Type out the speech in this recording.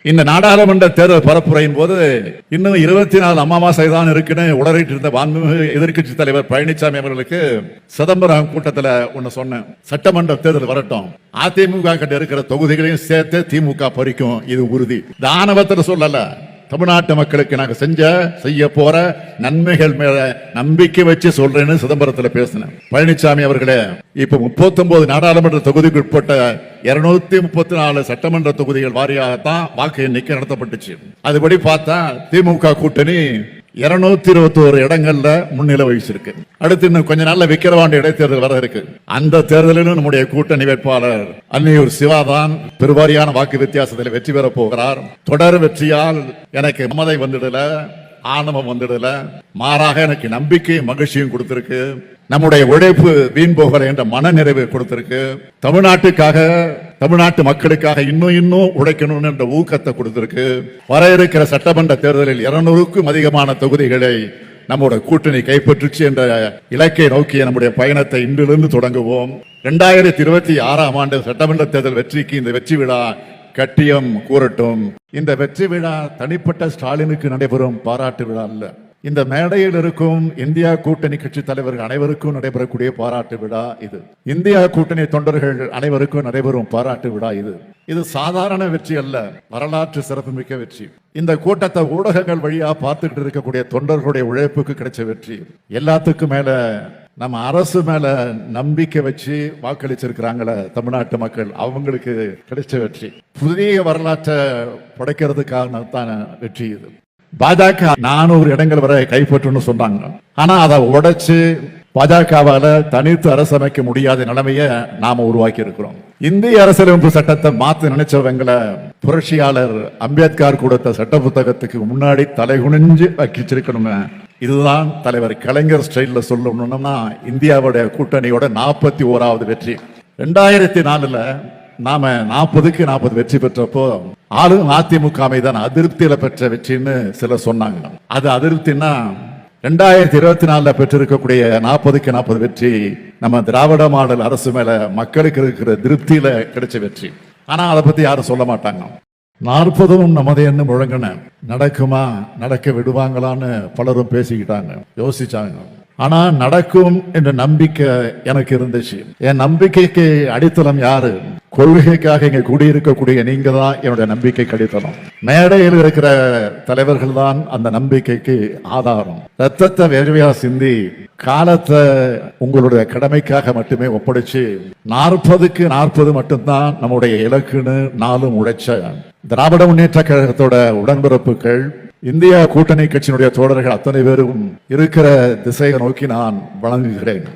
இந்த நாடாளுமன்ற தேர்தல் பரப்புரையின் போது இன்னும் 24 அமாவாசை தான் இருக்குன்னு உளறிட்டு இருந்த எதிர்க்கட்சி தலைவர் பழனிசாமி அவர்களுக்கு சிதம்பரம் கூட்டத்தில் ஒன்னு சொன்னேன். சட்டமன்ற தேர்தல் வரட்டும், அதிமுக கிட்ட இருக்கிற தொகுதிகளையும் சேர்த்து திமுக பறிக்கும், இது உறுதி. தானவத்தில் சொல்லல, தமிழ்நாட்டு மக்களுக்கு நாங்க செய்ய போற நன்மைகள் மேல நம்பிக்கை வச்சு சொல்றேன்னு சிதம்பரத்தில் பேசினேன். பழனிசாமி அவர்களே, இப்ப 39 நாடாளுமன்ற தொகுதிக்கு உட்பட்ட 234 சட்டமன்ற தொகுதிகள் வாரியாகத்தான் வாக்கு எண்ணிக்கை நடத்தப்பட்டுச்சு. அதுபடி பார்த்தா திமுக கூட்டணி 221 இடங்கள்ல முன்னிலை வகிச்சிருக்கு. அடுத்து இன்னும் கொஞ்ச நாள்ல விக்கிரவாண்டி இடைத்தேர்தல் வர இருக்கு. அந்த தேர்தலிலும் நம்முடைய கூட்டணி வேட்பாளர் அன்னியூர் சிவாதான் பெருவாரியான வாக்கு வித்தியாசத்தில் வெற்றி பெற போகிறார். தொடர் வெற்றியால் எனக்கு மமதை வந்துடல, ஆணவம் வந்துடல, மாறாக எனக்கு நம்பிக்கை மகிழ்ச்சியும் கொடுத்திருக்கு. நம்முடைய உழைப்பு வீண் போகல என்ற மன நிறைவு கொடுத்திருக்கு. தமிழ்நாட்டுக்காக, தமிழ்நாட்டு மக்களுக்காக இன்னும் உழைக்கணும் என்ற ஊக்கத்தை கொடுத்திருக்கு. வர இருக்கிற சட்டமன்ற தேர்தலில் 200க்கும் அதிகமான தொகுதிகளை நம்முடைய கூட்டணி கைப்பற்றுச்சு என்ற இலக்கை நோக்கிய நம்முடைய பயணத்தை இன்றிலிருந்து தொடங்குவோம். 2026ஆம் ஆண்டு சட்டமன்ற தேர்தல் வெற்றிக்கு இந்த வெற்றி விழா கட்டியம் கூறட்டும். இந்த வெற்றி விழா தனிப்பட்ட ஸ்டாலினுக்கு நடைபெறும் பாராட்டு விழா அல்ல. இந்த மேடையில் இருக்கும் இந்தியா கூட்டணி கட்சி தலைவர்கள் அனைவருக்கும் நடைபெறக்கூடிய பாராட்டு விழா இது. இந்தியா கூட்டணி தொண்டர்கள் அனைவருக்கும் நடைபெறும் பாராட்டு விழா இது. இது சாதாரண வெற்றி அல்ல, வரலாற்று சிறப்புமிக்க வெற்றி. இந்த கூட்டத்தை ஊடகங்கள் வழியா பார்த்துட்டு இருக்கக்கூடிய தொண்டர்களுடைய உழைப்புக்கு கிடைச்ச வெற்றி. எல்லாத்துக்கும் மேல நம்ம அரசு மேல நம்பிக்கை வச்சு வாக்களிச்சிருக்கிறாங்களே தமிழ்நாட்டு மக்கள், அவங்களுக்கு கிடைச்ச வெற்றி. புதிய வரலாற்றை படைக்கிறதுக்கான தான் வெற்றி இது. பாஜக 400 இடங்கள் வரை கைப்பற்றுன்னு சொன்னாங்க. ஆனா அதை உடைச்சு பாஜகவால தனித்து அரசமைக்க முடியாத நிலைமையை நாம உருவாக்கி இருக்கிறோம். இந்திய அரசியலமைப்பு சட்டத்தை மாத்த நினைச்சவங்களை புரட்சியாளர் அம்பேத்கர் கொடுத்த சட்ட புத்தகத்துக்கு முன்னாடி தலைகுனிஞ்சு வச்சிருக்கணும். இதுதான் தலைவர் கலைஞர் ஸ்டைல்ல சொல்லணும்னா இந்தியாவுடைய கூட்டணியோட 41வது வெற்றி. 2004 நாம 40க்கு 40 வெற்றி பெற்றப்போ ஆளும் அதிமுக மீதான அதிருப்தியில பெற்ற வெற்றின்னு சிலர் சொன்னாங்க. அது அதிருப்தினா 2024 பெற்றிருக்கக்கூடிய 40க்கு 40 வெற்றி நம்ம திராவிட மாடல் அரசு மேல மக்களுக்கு இருக்கிற திருப்தியில கிடைச்ச வெற்றி. ஆனா அதை பத்தி யாரும் சொல்ல மாட்டாங்க. 40ம் நமது என்ன முழங்கின நடக்குமா, நடக்க விடுவாங்களான்னு பலரும் பேசிக்கிட்டாங்க, யோசிச்சாங்க. ஆனா நடக்கும் என்ற நம்பிக்கை எனக்கு இருந்துச்சு. என் நம்பிக்கைக்கு அடித்தளம் யாரு? கொள்கைக்காக இங்க கூடியிருக்கக்கூடிய நீங்க தான் என்னுடைய நம்பிக்கைக்கு அடித்தளம். மேடையில் இருக்கிற தலைவர்கள் தான் அந்த நம்பிக்கைக்கு ஆதாரம். ரத்தத்தை வேர்வையா சிந்தி காலத்தை உங்களுடைய கடமைக்காக மட்டுமே ஒப்படைச்சு 40க்கு 40 மட்டும்தான் நம்முடைய இலக்குன்னு நாளும் உழைச்ச திராவிட முன்னேற்ற கழகத்தோட உடன்பிறப்புகள், இந்தியா கூட்டணி கட்சியினுடைய தோழர்கள் அத்தனை பேரும் இருக்கிற திசையை நோக்கி நான் வழங்குகிறேன்.